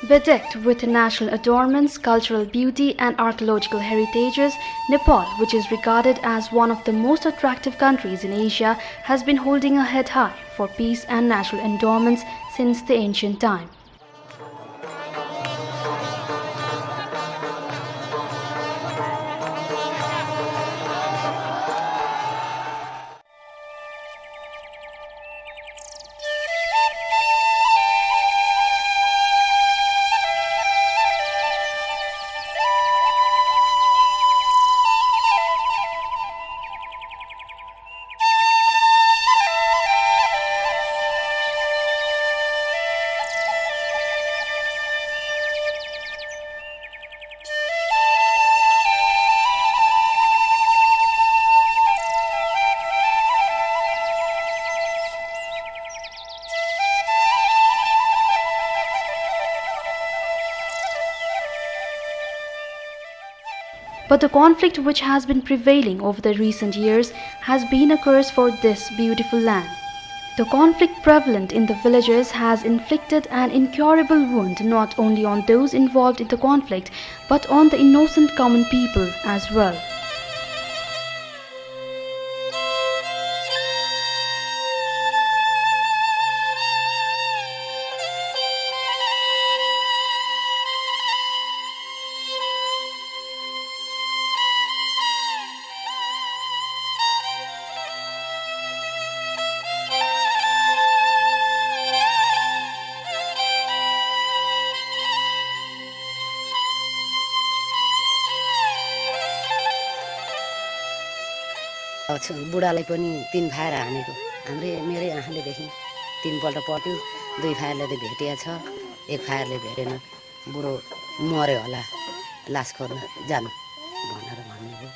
Bedecked with national adornments, cultural beauty and archaeological heritages, Nepal, which is regarded as one of the most attractive countries in Asia, has been holding a head high for peace and natural endowments since the ancient time. But the conflict which has been prevailing over the recent years has been a curse for this beautiful land. The conflict prevalent in the villages has inflicted an incurable wound not only on those involved in the conflict but on the innocent common people as well. बुढालाई पनि 3 fire हानेको हामीले मेरै आँखाले देखेँ 3 पल्ट पट्यो 2 फायरले त भेटिया छ 1 फायरले भेटेन बुढो मर्यो होला लास खोज्न जानु भनेर भन्नुभयो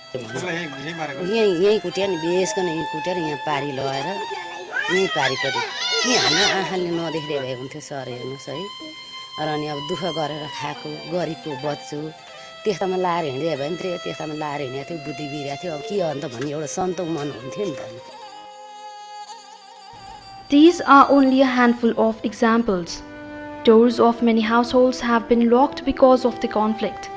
यही कुट्या नि बेसकन यही कुटेर यहाँ पारी लगाएर यही पारीपट्टि के हाम्रो आँखाले नदेख्दै भए हुन्थ्यो सर हेर्नुहोस् है र अनि अब दुःख गरेर खाएको गरिबको बच्चो त्यस्तामा लाएर हिँड्दै भयो नि त्यस्तामा लाएर हिँडेको थियो बुद्धि बिग्रेको थियो अब के अन्त भन्ने एउटा सन्त मन हुन्थ्यो नि त। These are only a handful of examples. Doors of many households have been locked because of the conflict.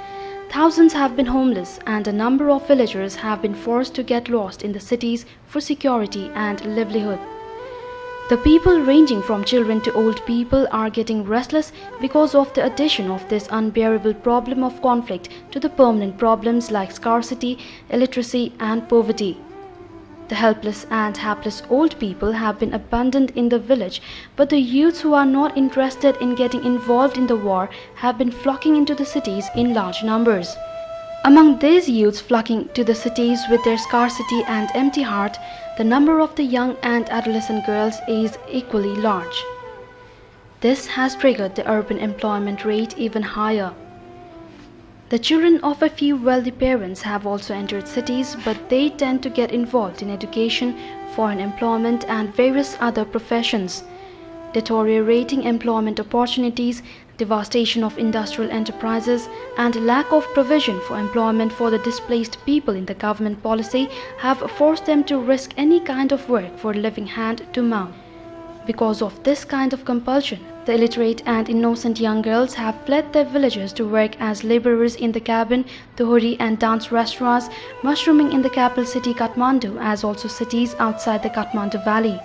Thousands have been homeless and a number of villagers have been forced to get lost in the cities for security and livelihood. The people ranging from children to old people are getting restless because of the addition of this unbearable problem of conflict to the permanent problems like scarcity, illiteracy and poverty. The helpless and hapless old people have been abandoned in the village, but the youths who are not interested in getting involved in the war have been flocking into the cities in large numbers. Among these youths flocking to the cities with their scarcity and empty heart, the number of the young and adolescent girls is equally large. This has triggered the urban employment rate even higher. The children of a few wealthy parents have also entered cities, but they tend to get involved in education, foreign employment and various other professions. Deteriorating employment opportunities, devastation of industrial enterprises and lack of provision for employment for the displaced people in the government policy have forced them to risk any kind of work for a living hand to mouth. Because of this kind of compulsion, the illiterate and innocent young girls have fled their villages to work as laborers in the cabin, tuhuri and dance restaurants, mushrooming in the capital city Kathmandu as also cities outside the Kathmandu Valley.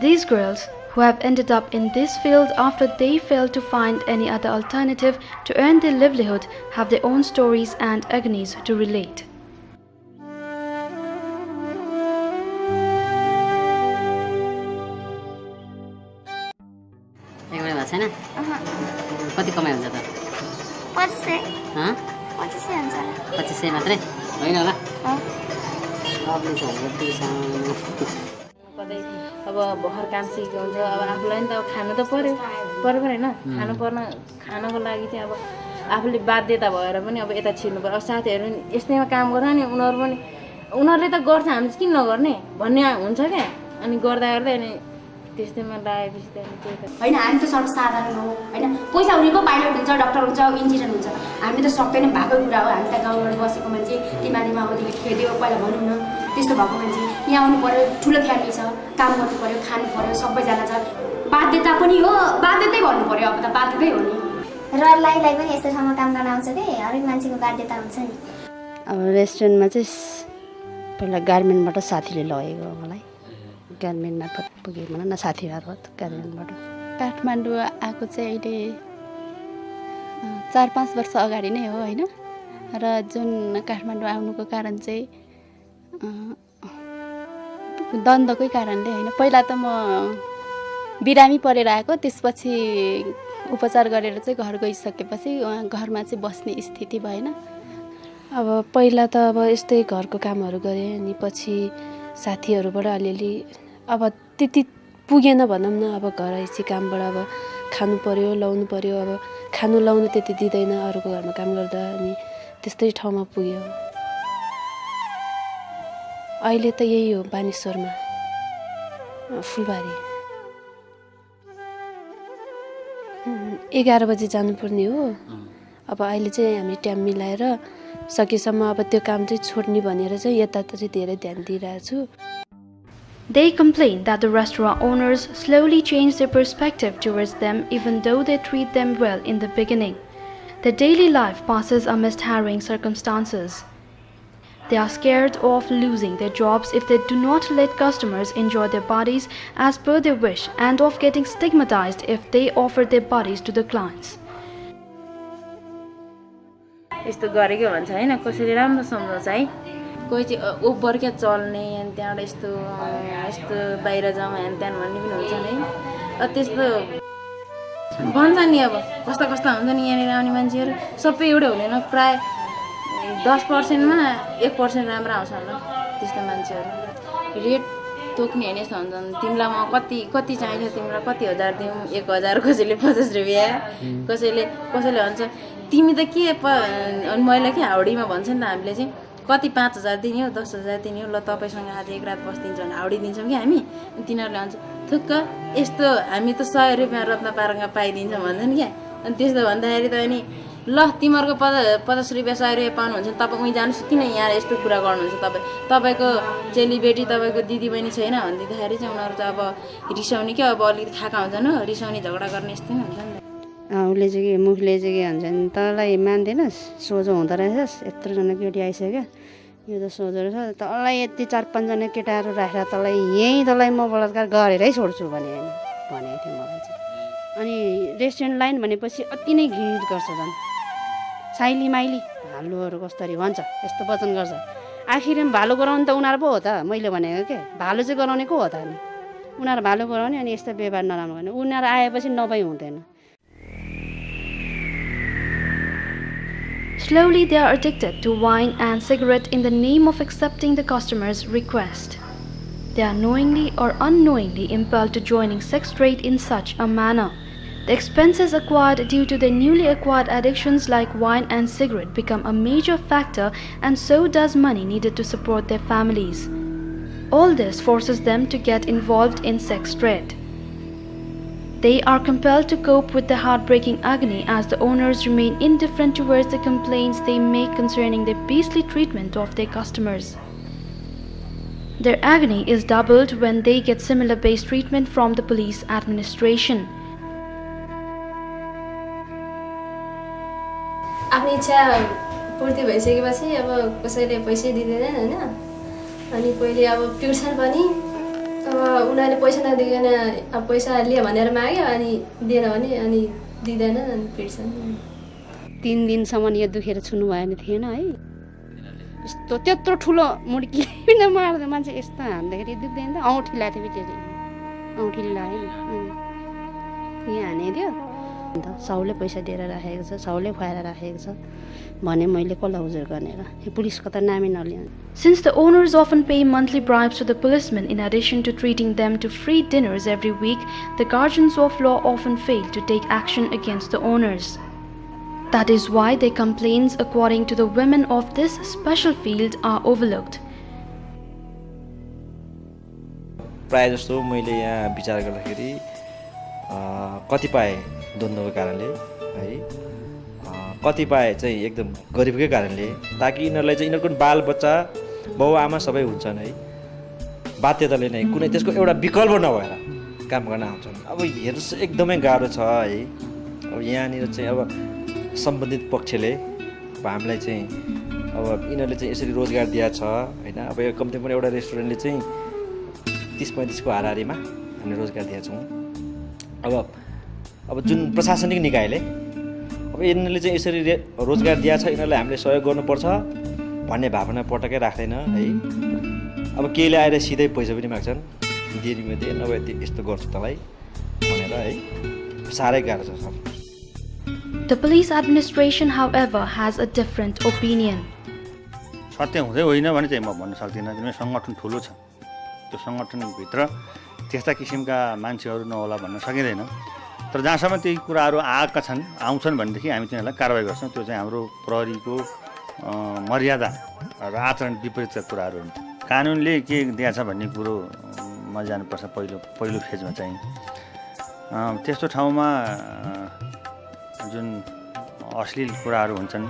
These girls, who have ended up in this field after they failed to find any other alternative to earn their livelihood, have their own stories and agonies to relate. कति कमाइ हुन्छ त 2500 मात्रै होइन होला कतै अब भर्खर काम सिकेको हुन्छ अब आफूलाई नि त खानु त पर्यो हैन खानु पर्न खानको लागि चाहिँ अब आफूले बाध्यता भएर पनि अब यता छिर्नु पर्यो अब साथीहरु यस्तैमा काम गर्दा नि उनीहरुले त गर्छ हामी किन नगर्ने भन्ने हुन्छ के अनि गर्दा गर्दै अनि त्यस्तैमा लागेपछि त हैन हामी त सर्वसाधारण हो हैन पैसा हुने पो पाइलट हुन्छ डाक्टर हुन्छ इन्जिनियर हुन्छ हामी त सक्दैन भएको कुरा हो हामी त गाउँबाट बसेको मान्छे तिमारीमा अवधिले खेद्यो पहिला भनौं न त्यस्तो भएको मान्छे यहाँ आउनु पर्यो, ठुलो फ्यामिली छ, काम गर्नु पर्यो, खानु पर्यो, सबैजना छ, बाध्यता पनि हो, बाध्यतै भन्नु पर्यो, अब त बाध्यतै हो नि। र लाइफलाई पनि यस्तो ठाउँमा काम गर्न आउँछ कि हरेक मान्छेको बाध्यता हुन्छ नि। अब रेस्टुरेन्टमा चाहिँ पहिला गार्मेन्टबाट साथीले लगेको मलाई, गार्मेन्ट मार्फत पुगेँ भनौँ न, साथी मार्फत गार्मेन्टबाट। काठमाडौँ आएको चाहिँ अहिले 4-5 वर्ष अगाडि नै हो होइन। र जुन काठमाडौँ आउनुको कारण चाहिँ द्वन्द्वकै कारणले होइन। पहिला त म बिरामी परेर आएको, त्यसपछि उपचार गरेर चाहिँ घर गइसकेपछि घरमा चाहिँ बस्ने स्थिति भएन। अब पहिला त अब यस्तै घरको कामहरू गरेँ, अनि पछि साथीहरूबाट अलिअलि अब त्यति पुगेन भनौँ न। अब घर आएपछि कामबाट अब खानु पर्यो, लाउनु पर्यो, अब खानु लाउनु त्यति दिँदैन अरूको घरमा काम गर्दा, अनि त्यस्तै ठाउँमा पुग्यो। अहिले त यही हो बानेश्वरमा, फुलबारी। 11 बजी जानुपर्ने हो। अब अहिले चाहिँ हामी टाइम मिलाएर सकेसम्म अब त्यो काम चाहिँ छोड्ने भनेर चाहिँ यता चाहिँ धेरै ध्यान दिइरहेको छु। They complain that the restaurant owners slowly change their perspective towards them even though they treat them well in the beginning. Their daily life passes amidst harrowing circumstances. They are scared of losing their jobs if they do not let customers enjoy their bodies as per their wish, and of getting stigmatized if they offer their bodies to the clients. यस्तो गरेको भन्छ होइन, कसैले राम्रो सम्झाउँछ है, कोही चाहिँ over क्या चल्ने, अनि त्यहाँबाट यस्तो यस्तो बाहिर जाउँ ह्यान त्यान भन्ने पनि हुन्छ नि। त्यस्तो भन्छ नि। अब कस्ता कस्ता हुन्छ नि यहाँनिर आउने मान्छेहरू, सबै एउटै हुँदैन, प्राय 10%मा 1% राम्रो आउँछ होला त्यस्तो मान्छेहरू। रेट तोक्ने होइन, यस्तो हुन्छ तिमीलाई म कति चाहिन्छ, तिमीलाई कति हजार दिउँ, 1000, कसैले 50 रुपियाँ, कसैले भन्छ तिमी त के अनि मैले के हाउडीमा भन्छ नि त हामीले चाहिँ कति 5000 दिने हो, 10000 दिने हो, ल तपाईँसँग आज एक रात बस्दिन्छ भने हाउडी दिन्छौँ कि हामी। तिनीहरूले भन्छ थुक्क यस्तो हामी त 100 रुपियाँ रत्न पारङ्गा पाइदिन्छौँ भन्छन् क्या। अनि त्यस्तो भन्दाखेरि त अनि ल तिमीहरूको 50 रुपियाँ 100 रुपियाँ पाउनुहुन्छ, तपाईँ उहीँ जानुहोस्, किन यहाँ यस्तो कुरा गर्नुहुन्छ, तपाईँको चेलीबेटी तपाईँको दिदीबहिनी छैन भनिदिँदाखेरि चाहिँ उनीहरू चाहिँ अब रिसाउने क्या। अब अलिकति खाएका हुन्छन् हो, रिसाउने झगडा गर्ने यस्तो नै हुन्छ नि त। उसले चाहिँ के मुखले चाहिँ के भन्छ नि, तँलाई मान्दैनस्, सोझो हुँदो रहेछस्, यत्रोजना केटी आइसक्यो, यो त सोझो रहेछ, तँलाई यति 4-5जना केटाहरू राखेर तँलाई म बलात्कार गरेरै छोड्छु भनेको थियो मलाई चाहिँ। अनि रेस्टुरेन्ट लाइन भनेपछि अति नै घिर गर्छ झन्, साइली माइली भालुहरू कसरी भन्छ यस्तो वचन गर्छ। आखिरमा भालु गराउने त उनीहरू पो हो त, मैले भनेको के भालु चाहिँ गराउने को हो त? अनि उनीहरू भालु गराउने, अनि यस्तो व्यवहार नराम्रो गर्ने, उनीहरू आएपछि नभई हुँदैन। Slowly they are addicted to wine and cigarette in the name of accepting the customer's request. They are knowingly or unknowingly impelled to joining sex trade in such a manner. The expenses acquired due to their newly acquired addictions like wine and cigarette become a major factor, and so does money needed to support their families. All this forces them to get involved in sex trade. They are compelled to cope with the heartbreaking agony as the owners remain indifferent towards the complaints they make concerning the beastly treatment of their customers. Their agony is doubled when they get similar base treatment from the police administration. आफ्नो इच्छा पूर्ति भइसकेपछि अब कसैले पैसै दिँदैन हैन। अनि पहिले अब पिट्छन् पनि, अब उनीहरूले पैसा नदिकन अब पैसा लिए भनेर माग्यो, अनि दिएन भने अनि दिँदैनन्, अनि पिट्छन्। 3 दिनसम्म यो दुखेर छुनु भएन थिएन है, यस्तो त्यत्रो ठुलो मुड्की मार्दा मान्छे यस्तो हान्दाखेरि दुख्दैन त। औँठी लाएको थियो, औँठीले लाग्यो यहाँ हानेदियो अन्त साउले पैसा दिएर राखेको छ, साउले खुवाएर राखेको छ भने मैले कसलाई उजुर गर्ने र, यो पुलिसको त नामै नलिनु। Since the owners often pay monthly bribes to the policemen in addition to treating them to free dinners every week, the guardians of law often fail to take action against the owners. That is why their complaints, according to the women of this special field, are overlooked. प्राय जस्तो मैले यहाँ विचार गर्दाखेरि कतिपय द्वन्द्वको कारणले है, कतिपय चाहिँ एकदम गरिबकै कारणले, ताकि यिनीहरूलाई चाहिँ यिनीहरूको बालबच्चा बाउआमा सबै हुन्छन् है, बाध्यताले नै कुनै त्यसको एउटा विकल्प नभएर काम गर्न आउँछन्। अब हेर्नुहोस् एकदमै गाह्रो छ है। अब यहाँनिर चाहिँ अब सम्बन्धित पक्षले अब हामीलाई चाहिँ अब यिनीहरूले चाहिँ यसरी रोजगार दिएको छ होइन। अब यो कम्ती पनि एउटा रेस्टुरेन्टले चाहिँ 30-35 को हाराहारीमा हामीले रोजगार दिएका छौँ। अब जुन प्रशासनिक निकायले अब यिनीहरूले चाहिँ यसरी रोजगार दिएको छ, यिनीहरूलाई हामीले सहयोग गर्नुपर्छ भन्ने भावना पटक्कै राख्दैन है। अब केहीले आएर सिधै पैसा पनि माग्छन्, दिएँ नभए यस्तो गर्छु तँलाई भनेर है, साह्रै गाह्रो छ sir. The police administration, however, has a different opinion. सत्य हुँदै होइन भने चाहिँ म भन्न सक्दिनँ, किनभने सङ्गठन ठुलो छ। त्यो सङ्गठनभित्र त्यस्ता किसिमका मान्छेहरू नहोला भन्न सकिँदैन। तर जहाँसम्म त्यही कुराहरू आउँछन् भनेदेखि हामी तिनीहरूलाई कारवाही गर्छौँ। त्यो चाहिँ हाम्रो प्रहरीको मर्यादा र आचरण विपरीतका कुराहरू हुन्। कानुनले के दिएछ भन्ने कुरोमा जानुपर्छ पहिलो फेजमा चाहिँ। त्यस्तो ठाउँमा जुन अश्लील कुराहरू हुन्छन्,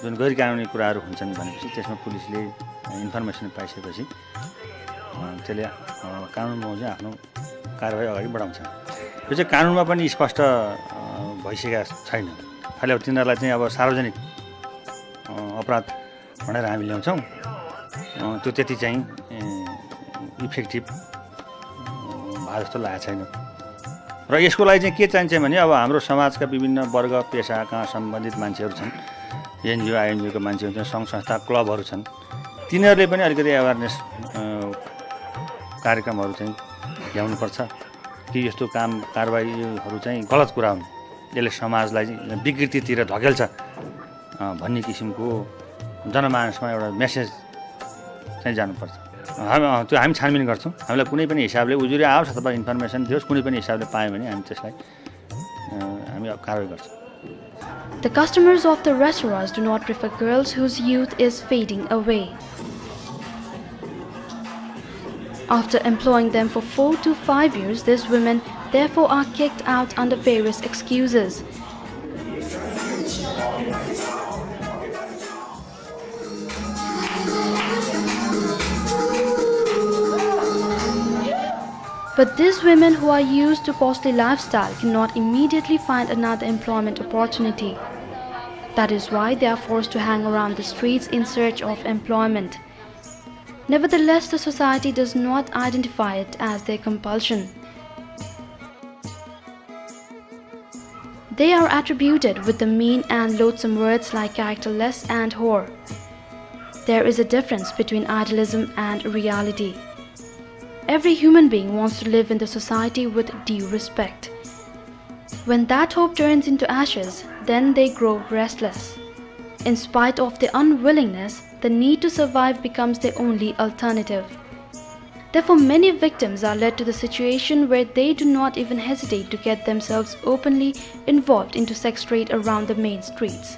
जुन गैर कानुनी कुराहरू हुन्छन् भनेपछि त्यसमा पुलिसले इन्फर्मेसन पाइसकेपछि त्यसले कानुन बमोजिम आफ्नो कारवाही अगाडि बढाउँछ। यो चाहिँ कानुनमा पनि स्पष्ट भइसकेका छैन। खालि अब तिनीहरूलाई चाहिँ अब सार्वजनिक अपराध भनेर हामी ल्याउँछौँ, त्यो त्यति चाहिँ इफेक्टिभ भए जस्तो लागेको छैन। र यसको लागि चाहिँ के चाहिन्छ भने अब हाम्रो समाजका विभिन्न वर्ग पेसाका सम्बन्धित मान्छेहरू छन्, एनजिओ आइएनजिओका मान्छेहरू छन्, सङ्घ संस्था क्लबहरू छन्, तिनीहरूले पनि अलिकति एवेरनेस कार्यक्रमहरू चाहिँ ल्याउनुपर्छ कि यस्तो कारवाहीहरू चाहिँ गलत कुरा हुन्, यसले समाजलाई विकृतितिर धकेल्छ भन्ने किसिमको जनमानसमा एउटा मेसेज चाहिँ जानुपर्छ। त्यो हामी छानबिन गर्छौँ। हामीलाई कुनै पनि हिसाबले उजुरी आओस् अथवा इन्फर्मेसन दियोस्, कुनै पनि हिसाबले पायौँ भने हामी त्यसलाई हामी कारवाही गर्छौँ। The customers of the restaurants do not prefer girls whose youth is fading away. After employing them for 4 to 5 years, these women therefore are kicked out under various excuses. But these women who are used to costly lifestyle cannot immediately find another employment opportunity. That is why they are forced to hang around the streets in search of employment. Nevertheless, the society does not identify it as their compulsion. They are attributed with the mean and loathsome words like characterless and whore. There is a difference between idealism and reality. Every human being wants to live in the society with due respect. When that hope turns into ashes, then they grow restless. In spite of their unwillingness, the need to survive becomes their only alternative. Therefore, many victims are led to the situation where they do not even hesitate to get themselves openly involved into sex trade around the main streets.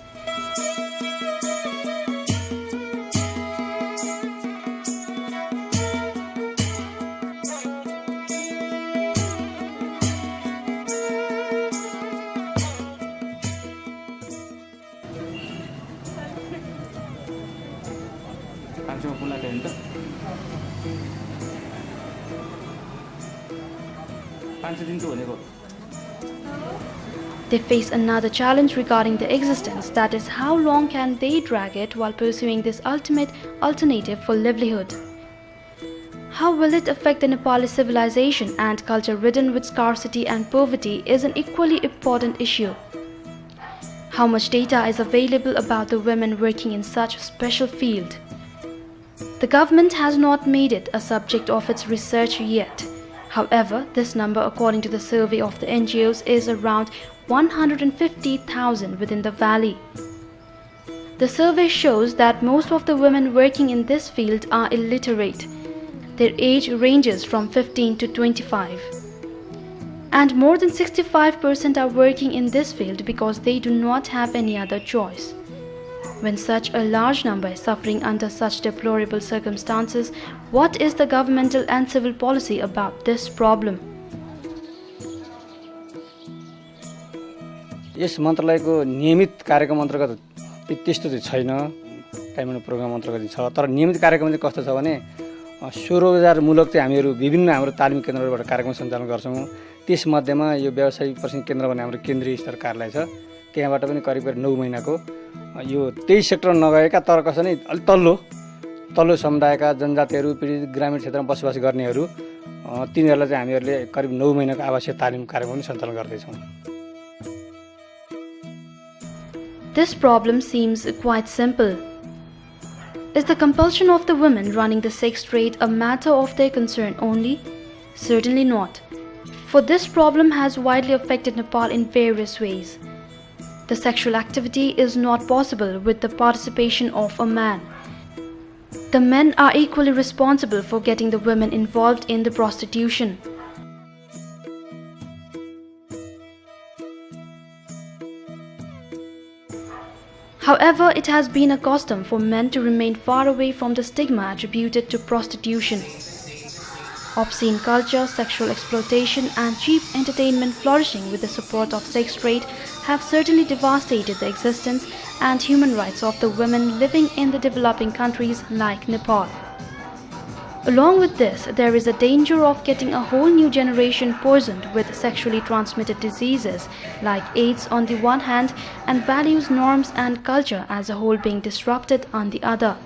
They face another challenge regarding their existence, that is, how long can they drag it while pursuing this ultimate alternative for livelihood? How will it affect the Nepali civilization and culture ridden with scarcity and poverty is an equally important issue. How much data is available about the women working in such a special field? The government has not made it a subject of its research yet. However, this number, according to the survey of the NGOs, is around 150,000 within the valley. The survey shows that most of the women working in this field are illiterate. Their age ranges from 15 to 25. And more than 65% are working in this field because they do not have any other choice. When such a large number is suffering under such deplorable circumstances, what is the governmental and civil policy about this problem? यस मन्त्रालयको नियमित कार्यक्रम अन्तर्गत त्यस्तो चाहिँ छैन। Kathmandu programme अन्तर्गत छ। तर नियमित कार्यक्रम चाहिँ कस्तो छ भने स्वरोजगारमूलक चाहिँ हामीहरू विभिन्न हाम्रो तालिम केन्द्रहरूबाट कार्यक्रम सञ्चालन गर्छौँ। त्यसमध्येमा यो व्यावसायिक प्रशिक्षण केन्द्र भन्ने हाम्रो केन्द्रीय स्तर कार्यालय छ, त्यहाँबाट पनि करिब 9 महिनाको यो त्यही सेक्टर नगएका तर कसै नै अलिक तल्लो समुदायका जनजातिहरू पीडित ग्रामीण क्षेत्रमा बसोबास गर्नेहरू तिनीहरूलाई चाहिँ हामीहरूले करिब 9 महिनाको आवासीय तालिम कार्यक्रम पनि सञ्चालन गर्दैछौँ। This problem seems quite simple. Is the compulsion of the women running the sex trade a matter of their concern only? Certainly not. For this problem has widely affected Nepal in various ways. The sexual activity is not possible with the participation of a man. The men are equally responsible for getting the women involved in the prostitution. However, it has been a custom for men to remain far away from the stigma attributed to prostitution. Obscene culture, sexual exploitation, and cheap entertainment flourishing with the support of sex trade have certainly devastated the existence and human rights of the women living in the developing countries like Nepal. Along with this, there is a danger of getting a whole new generation poisoned with sexually transmitted diseases like AIDS on the one hand and values, norms and culture as a whole being disrupted on the other.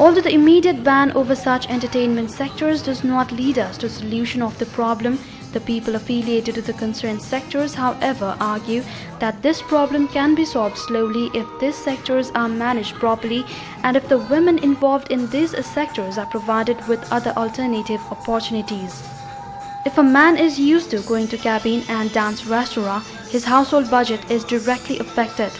Although the immediate ban over such entertainment sectors does not lead us to solution of the problem, the people affiliated to the concerned sectors, however, argue that this problem can be solved slowly if these sectors are managed properly and if the women involved in these sectors are provided with other alternative opportunities. If a man is used to going to cabin and dance restaurant, his household budget is directly affected.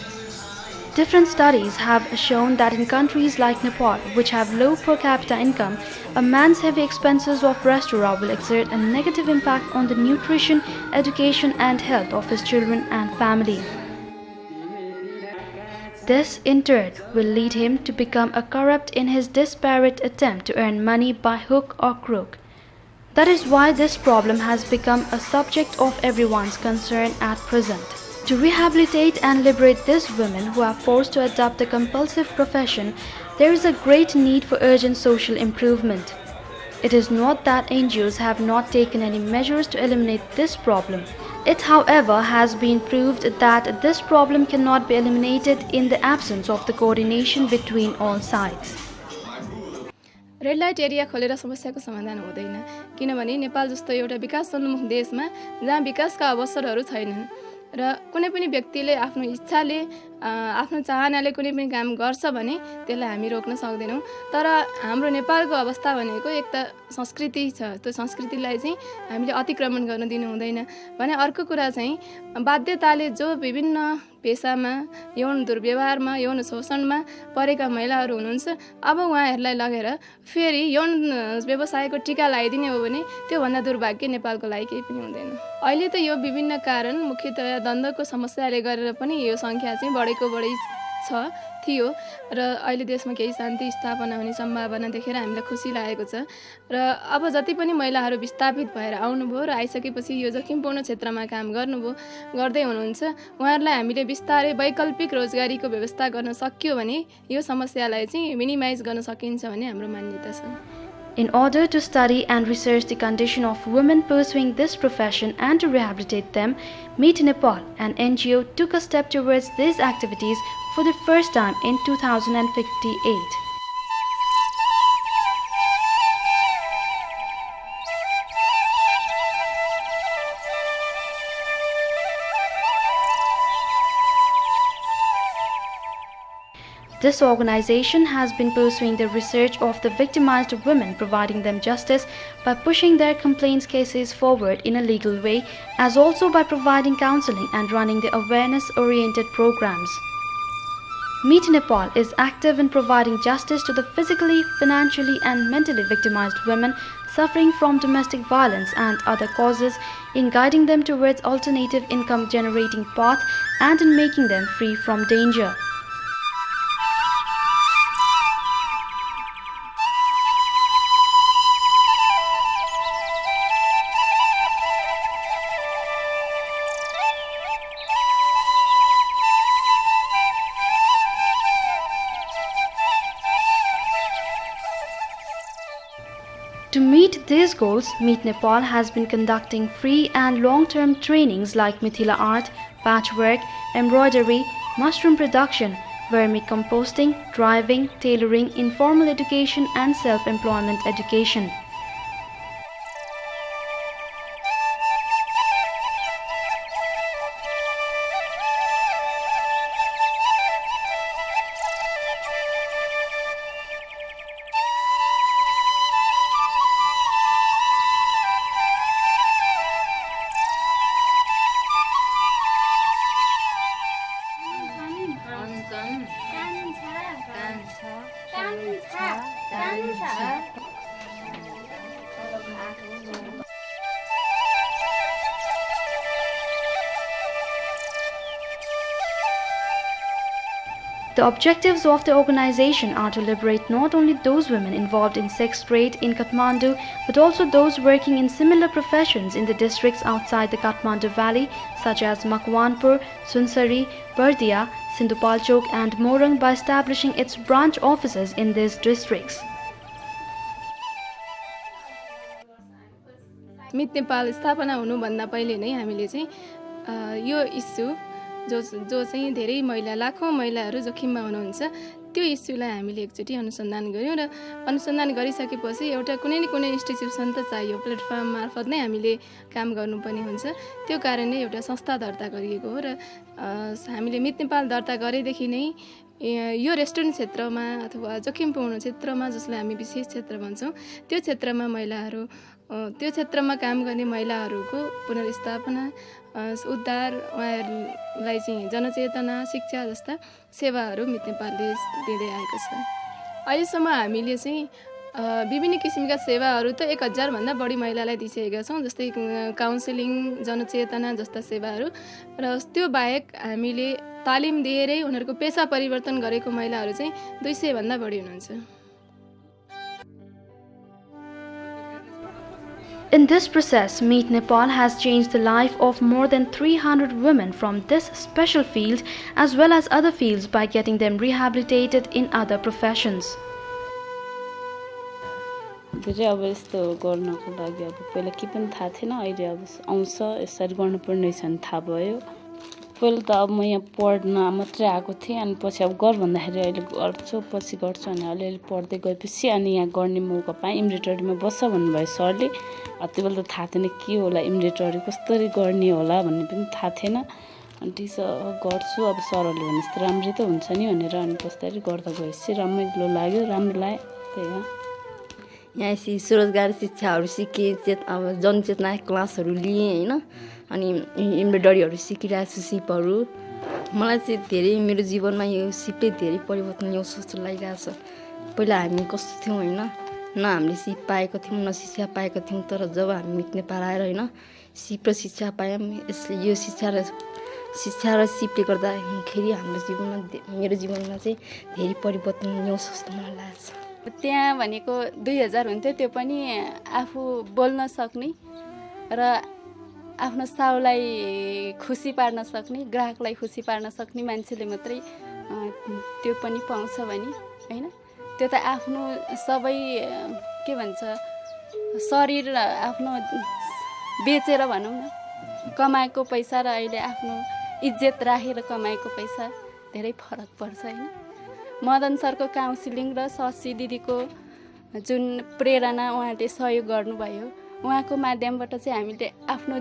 Different studies have shown that in countries like Nepal, which have low per capita income, a man's heavy expenses of restaurant will exert a negative impact on the nutrition, education and health of his children and family. This, in turn, will lead him to become a corrupt in his desperate attempt to earn money by hook or crook. That is why this problem has become a subject of everyone's concern at present. To rehabilitate and liberate these women who are forced to adopt a compulsive profession, there is a great need for urgent social improvement. It is not that NGOs have not taken any measures to eliminate this problem. It, however, has been proved that this problem cannot be eliminated in the absence of the coordination between all sides. Red light area खोलेर समस्याको समाधान हुँदैन, किनभने नेपाल जस्तो एउटा विकासोन्मुख देशमा जहाँ विकासका अवसरहरू छैनन् र कुनै पनि व्यक्तिले आफ्नो इच्छाले आफ्नो चाहनाले कुनै पनि काम गर्छ भने त्यसलाई हामी रोक्न सक्दैनौँ। तर हाम्रो नेपालको अवस्था भनेको एक त संस्कृति छ, त्यो संस्कृतिलाई चाहिँ हामीले अतिक्रमण गर्न दिनु हुँदैन भने अर्को कुरा चाहिँ बाध्यताले जो विभिन्न पेसामा यौन दुर्व्यवहारमा यौन शोषणमा परेका महिलाहरू हुनुहुन्छ, अब उहाँहरूलाई लगेर फेरि यौन व्यवसायको टीका लगाइदिने हो भने त्योभन्दा दुर्भाग्य नेपालको लागि केही पनि हुँदैन। अहिले त यो विभिन्न कारण मुख्यतया द्वन्द्वको समस्याले गरेर पनि यो सङ्ख्या चाहिँ बढेको बढी थियो र अहिले देशमा केही शान्ति स्थापना हुने सम्भावना देखेर हामीलाई खुसी लागेको छ र अब जति पनि महिलाहरू विस्थापित भएर आउनुभयो र आइसकेपछि यो जोखिमपूर्ण क्षेत्रमा काम गर्दै हुनुहुन्छ, उहाँहरूलाई हामीले बिस्तारै वैकल्पिक रोजगारीको व्यवस्था गर्न सक्यो भने यो समस्यालाई चाहिँ मिनिमाइज गर्न सकिन्छ भन्ने हाम्रो मान्यता छ। In order to study and research the condition of women pursuing this profession and to rehabilitate them, Meet Nepal, an NGO, took a step towards these activities for the first time in 2058. This organization has been pursuing the research of the victimized women, providing them justice by pushing their complaints cases forward in a legal way, as also by providing counseling and running the awareness-oriented programs. Meet Nepal is active in providing justice to the physically, financially and mentally victimized women suffering from domestic violence and other causes, in guiding them towards alternative income generating path and in making them free from danger. To meet these goals, Meet Nepal has been conducting free and long-term trainings like Mithila art, patchwork, embroidery, mushroom production, vermicomposting, driving, tailoring, informal education and self-employment education. The objectives of the organization are to liberate not only those women involved in sex trade in Kathmandu, but also those working in similar professions in the districts outside the Kathmandu Valley, such as Makwanpur, Sunsari, Bardia, Sindhupalchok and Morang, by establishing its branch offices in these districts. मित नेपाल स्थापना हुनुभन्दा पहिले नै हामीले चाहिँ यो issue जो चाहिँ धेरै लाखौँ महिलाहरू जोखिममा हुनुहुन्छ त्यो इस्युलाई हामीले एकचोटि अनुसन्धान गर्यौं र अनुसन्धान गरिसकेपछि एउटा कुनै न कुनै इन्स्टिट्युसन त चाहियो, प्लेटफर्म मार्फत नै हामीले काम गर्नुपर्ने हुन्छ। त्यो कारणले एउटा संस्था दर्ता गरिएको हो र हामीले मित नेपाल दर्ता गरेदेखि नै यो रेस्टुरेन्ट क्षेत्रमा अथवा जोखिमपूर्ण क्षेत्रमा, जसलाई हामी विशेष क्षेत्र भन्छौं, त्यो क्षेत्रमा महिलाहरू, त्यो क्षेत्रमा काम गर्ने महिलाहरूको पुनर्स्थापना, उद्धार, उहाँहरूलाई चाहिँ जनचेतना, शिक्षा जस्ता सेवाहरू मित नेपालले दिँदै आएको छ। अहिलेसम्म हामीले चाहिँ विभिन्न किसिमका सेवाहरू त 1000 भन्दा बढी महिलालाई दिइसकेका छौं, जस्तै काउन्सिलिङ, जनचेतना जस्ता सेवाहरू, र त्यो बाहेक हामीले तालिम दिएरै उनीहरूको पेशा परिवर्तन गरेको महिलाहरू चाहिँ 200 भन्दा बढी हुनुहुन्छ। In this process, Meet Nepal has changed the life of more than 300 women from this special field as well as other fields by getting them rehabilitated in other professions. अब यस्तो गर्नको लागि अब पहिला के पनि थाहा थिएन, अहिले अब आउँछ यसरी गर्नुपर्ने छ थाहा भयो। पहिला त अब म यहाँ पढ्न मात्रै आएको थिएँ, अनि पछि अब गर भन्दाखेरि अहिले गर्छु, पछि गर्छु अनि अलिअलि पढ्दै गएपछि अनि यहाँ गर्ने मौका पाएँ। इम्ब्रोइडरीमा बस्छ भन्नुभयो सरले। त्यो बेला त थाहा थिएन के होला, इम्ब्रोइडरी कसरी गर्ने होला भन्ने पनि थाहा थिएन। अनि त्यसो गर्छु, अब सरहरूले भने जस्तो राम्रै त हुन्छ नि भनेर अनि बस्दै गर्दा गएपछि रमाइलो लाग्यो, राम्रो लाग्यो। त्यही हो, यहाँ स्वरोजगार शिक्षाहरू सिकेँ, अब जनचेतना क्लासहरू लिएँ होइन, अनि एम्ब्रोइडरीहरू सिकिरहेको छु, सिपहरू। मलाई चाहिँ धेरै मेरो जीवनमा यो सिपले धेरै परिवर्तन ल्याउँछ जस्तो लागिरहेको छ। पहिला हामी कस्तो थियौँ होइन, न हामीले सिप पाएको थियौँ, न शिक्षा पाएको थियौँ, तर जब हामी मित नेपाल आएर होइन सिप र शिक्षा पायौँ, यसले यो शिक्षा र सिपले गर्दाखेरि हाम्रो जीवनमा, मेरो जीवनमा चाहिँ धेरै परिवर्तन ल्याउँछ जस्तो मलाई लाग्छ। त्यहाँ भनेको 2000 हुन्थ्यो, त्यो पनि आफू बोल्न सक्ने र आफ्नो साउलाई खुसी पार्न सक्ने, ग्राहकलाई खुसी पार्न सक्ने मान्छेले मात्रै त्यो पनि पाउँछ भने हैन। त्यो त आफ्नो सबै के भन्छ शरीर आफ्नो बेचेर भनौँ न कमाएको पैसा र अहिले आफ्नो इज्जत राखेर कमाएको पैसा धेरै फरक पर्छ हैन। मदन सरको काउन्सिलिङ र शशी दिदीको जुन प्रेरणा, उहाँले सहयोग गर्नुभयो, उहाँको माध्यमबाट चाहिँ हामीले आफ्नो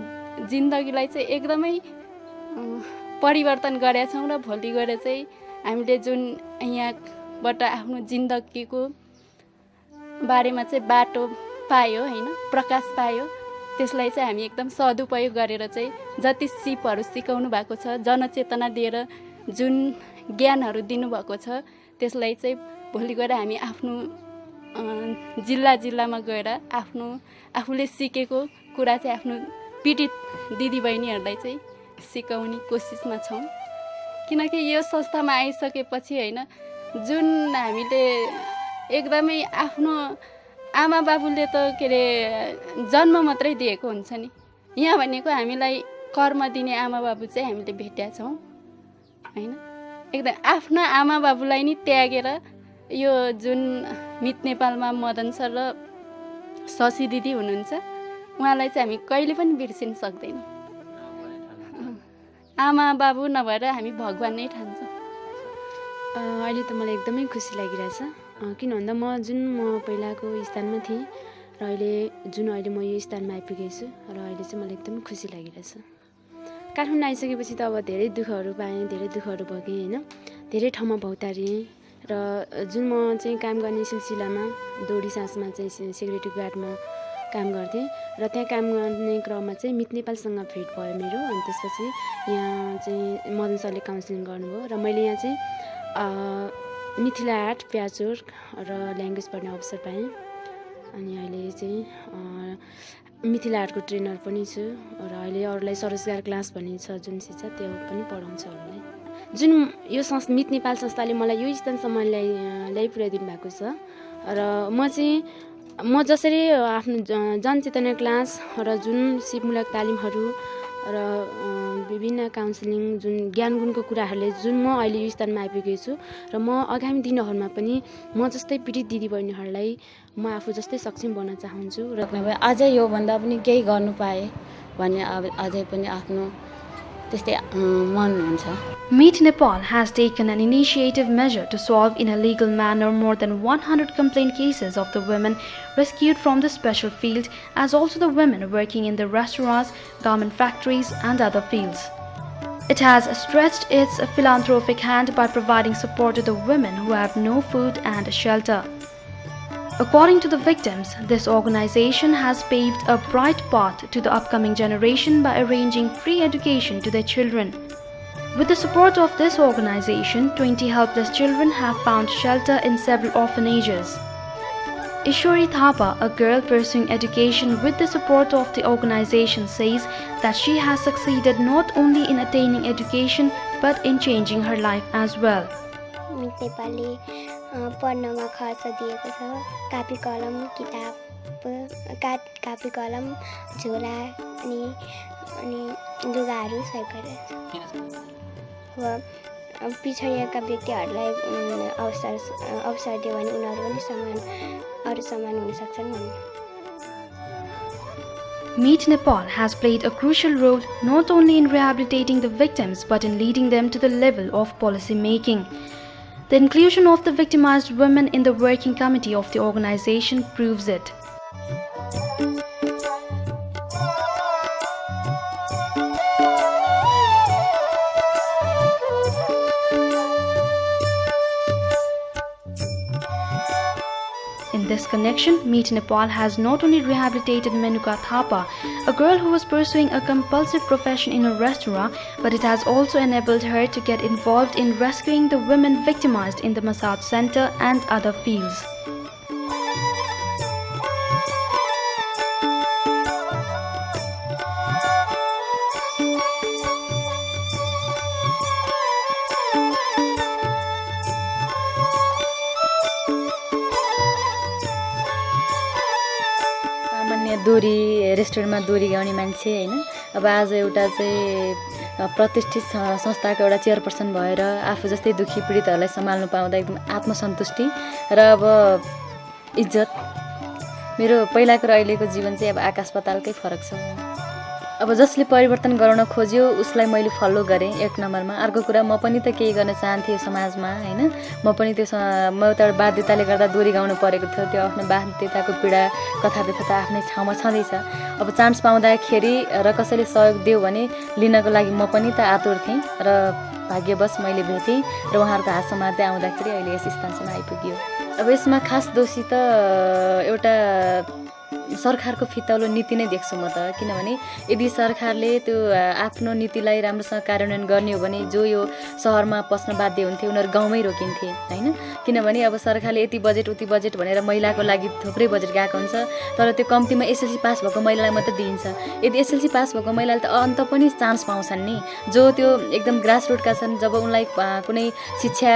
जिन्दगीलाई चाहिँ एकदमै परिवर्तन गरेका छौँ र भोलि गएर चाहिँ हामीले जुन यहाँबाट आफ्नो जिन्दगीको बारेमा चाहिँ बाटो पायो हैन, प्रकाश पायो, त्यसलाई चाहिँ हामी एकदम सदुपयोग गरेर चाहिँ जति सिपहरू सिकाउनु भएको छ, जनचेतना दिएर जुन ज्ञानहरू दिनुभएको छ, त्यसलाई चाहिँ भोलि गएर हामी आफ्नो जिल्लामा गएर आफूले सिकेको कुरा चाहिँ आफ्नो पीडित दिदीबहिनीहरूलाई चाहिँ सिकाउने कोसिसमा छौँ। किनकि यो संस्थामा आइसकेपछि हैन, जुन हामीले एकदमै आफ्नो आमा बाबुले त के अरे जन्म मात्रै दिएको हुन्छ नि, यहाँ भनेको हामीलाई कर्म दिने आमा बाबु चाहिँ हामीले भेटेका छौँ हैन। एकदम आफ्ना आमा बाबुलाई नि त्यागेर यो जुन मित नेपालमा मदन सर र शशी दिदी हुनुहुन्छ, उहाँलाई चाहिँ हामी कहिले पनि बिर्सिन सक्दैनौँ। आमा बाबु नभएर हामी भगवान नै ठान्छौँ। अहिले त मलाई एकदमै खुसी लागिरहेछ, किन भन्दा म पहिलाको स्थानमा थिएँ र अहिले म यो स्थानमा आइपुगेको छु र अहिले चाहिँ मलाई एकदमै खुसी लागिरहेछ। काठमाडौँ आइसकेपछि त अब धेरै दुःखहरू पाएँ, धेरै दुःखहरू भोगेँ होइन, धेरै ठाउँमा भौतारिएँ र जुन म चाहिँ काम गर्ने सिलसिलामा दोडी साँझमा चाहिँ सेक्युरिटी गार्डमा काम गर्थेँ र त्यहाँ काम गर्ने क्रममा चाहिँ मित नेपालसँग भेट भयो मेरो। अनि त्यसपछि यहाँ चाहिँ मदन सरले काउन्सिलिङ गर्नुभयो र मैले यहाँ चाहिँ मिथिला आर्ट, प्याचोर र ल्याङ्ग्वेज पढ्ने अवसर पाएँ। अनि अहिले चाहिँ मिथिला आर्टको ट्रेनर पनि छु र अहिले अरूलाई स्वरोजगार क्लास भन्ने छ जुन शिक्षा त्यो पनि पढाउँछु अरूलाई। जुन यो मित नेपाल संस्थाले मलाई यो स्थानसम्म ल्याइपुर्याइदिनु भएको छ र म जसरी आफ्नो जनचेतना क्लास र जुन सिपमूलक तालिमहरू र विभिन्न काउन्सिलिङ जुन ज्ञान गुणको कुराहरूले जुन म अहिले यो स्थानमा आइपुगेको छु र म आगामी दिनहरूमा पनि म जस्तै पीडित दिदीबहिनीहरूलाई म आफू जस्तै सक्षम बन्न चाहन्छु र अझै योभन्दा पनि केही गर्नु पाएँ भन्ने अझै पनि आफ्नो त्यस्तै मन हुन्छ। Meet Nepal has taken an initiative measure to solve in a legal manner more than 100 complaint cases of the women rescued from the special field, as also the women working in the restaurants, garment factories and other fields. It has stretched its philanthropic hand by providing support to the women who have no food and shelter. According to the victims, this organization has paved a bright path to the upcoming generation by arranging free education to their children. With the support of this organization, 20 helpless children have found shelter in several orphanages. Ishwari Thapa, a girl pursuing education with the support of the organization, says that she has succeeded not only in attaining education but in changing her life as well. पढ्नमा खर्च दिएको छ, कापी कलम, किताब, कापी कलम, झोला अनि लुगाहरू सहयोग गरेको छ। पिछडिएका व्यक्तिहरूलाई अवसर दियो भने उनीहरू पनि समान हुन सक्छन् भन्ने। Meet Nepal has played a crucial role not only in rehabilitating the victims but in leading them to the level of policy making. The inclusion of the victimized women in the working committee of the organization proves it. In this connection, Meet Nepal has not only rehabilitated Menuka Thapa, a girl who was pursuing a compulsive profession in a restaurant, but it has also enabled her to get involved in rescuing the women victimized in the massage center and other fields. दोरी रेस्टुरेन्टमा दोरी गाउने मान्छे होइन, अब आज एउटा चाहिँ प्रतिष्ठित संस्थाको एउटा चेयरपर्सन भएर आफू जस्तै दुखी पीडितहरूलाई सम्हाल्नु पाउँदा एकदम आत्मसन्तुष्टि र अब इज्जत। मेरो पहिलाको र अहिलेको जीवन चाहिँ अब आकाश पातालकै फरक छ। अब जसले परिवर्तन गराउन खोज्यो उसलाई मैले फलो गरेँ एक नम्बरमा। अर्को कुरा, म पनि त केही गर्न चाहन्थेँ समाजमा होइन, म पनि म एउटा बाध्यताले गर्दा दोरी गाउनु परेको थियो, त्यो आफ्नो बाध्यताको पीडा कथा व्यथा त आफ्नै ठाउँमा छँदैछ। अब चान्स पाउँदाखेरि र कसैले सहयोग दियो भने लिनको लागि म पनि त आतुर थिएँ र भाग्यवश मैले भेटेँ र उहाँहरूको हात समात्दै आउँदाखेरि अहिले यस स्थानसम्म आइपुग्यो। अब यसमा खास दोषी त एउटा सरकारको फितौलो नीति नै देख्छु म त, किनभने यदि सरकारले त्यो आफ्नो नीतिलाई राम्रोसँग कार्यान्वयन गर्ने हो भने जो यो सहरमा पस्न बाध्य हुन्थे उनीहरू गाउँमै रोकिन्थे होइन। किनभने अब सरकारले यति बजेट उति बजेट भनेर महिलाको लागि थुप्रै बजेट गएको हुन्छ, तर त्यो कम्तीमा एसएलसी पास भएको महिलालाई मात्रै दिइन्छ। यदि एसएलसी पास भएको महिलाले त अन्त पनि चान्स पाउँछन् नि, जो त्यो एकदम ग्रास रुटका छन्, जब उनलाई कुनै शिक्षा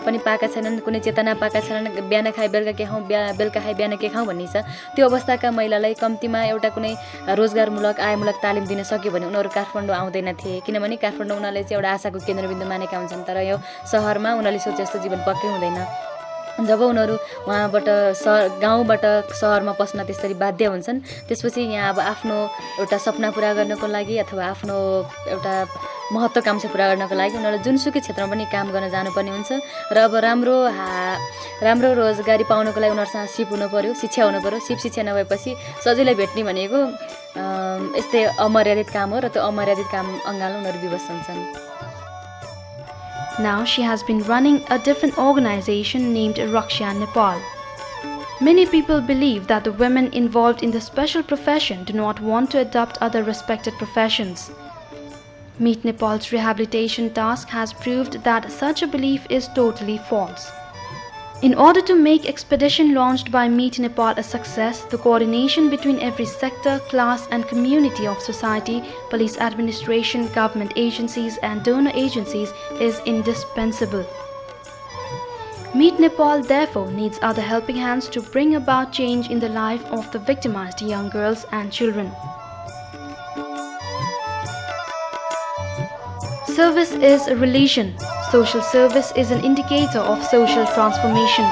पनि पाएका छैनन्, कुनै चेतना पाएका छैनन्, बिहान खाए बेलुका के खाउँ, बेलुका खाए बिहान के खाउँ भन्ने छ, त्यो अवस्थाका महिलालाई कम्तीमा एउटा कुनै रोजगारमूलक आयमूलक तालिम दिन सक्यो भने उनीहरू काठमाडौँ आउँदैनथे। किनभने काठमाडौँ उनीहरूले चाहिँ एउटा आशाको केन्द्रबिन्दु मानेका हुन्छन्, तर यो सहरमा उनीहरूले सोचे जस्तो जीवन पक्कै हुँदैन। जब उनीहरू उहाँबाट गाउँबाट सहरमा पस्न त्यसरी बाध्य हुन्छन् त्यसपछि यहाँ अब आफ्नो एउटा सपना पुरा गर्नको लागि अथवा आफ्नो एउटा महत्त्वाकांक्षा पुरा गर्नको लागि उनीहरू जुनसुकै क्षेत्रमा पनि काम गर्न जानुपर्ने हुन्छ र अब राम्रो रोजगारी पाउनको लागि उनीहरूसँग सिप हुनु पर्यो, शिक्षा हुनु पर्यो। शिक्षा नभएपछि सजिलै भेट्ने भनेको यस्तै अमर्यादित काम हो र त्यो अमर्यादित काम अँगाल्न उनीहरू विवश हुन्छन्। Now she has been running a different organization named Raksha Nepal. Many people believe that the women involved in the special profession do not want to adopt other respected professions. Meet Nepal's rehabilitation task has proved that such a belief is totally false. In order to make expedition launched by Meet Nepal a success, the coordination between every sector, class and community of society, police administration, government agencies and donor agencies is indispensable. Meet Nepal therefore needs other helping hands to bring about change in the life of the victimized young girls and children. Service is a religion. Social service is an indicator of social transformation.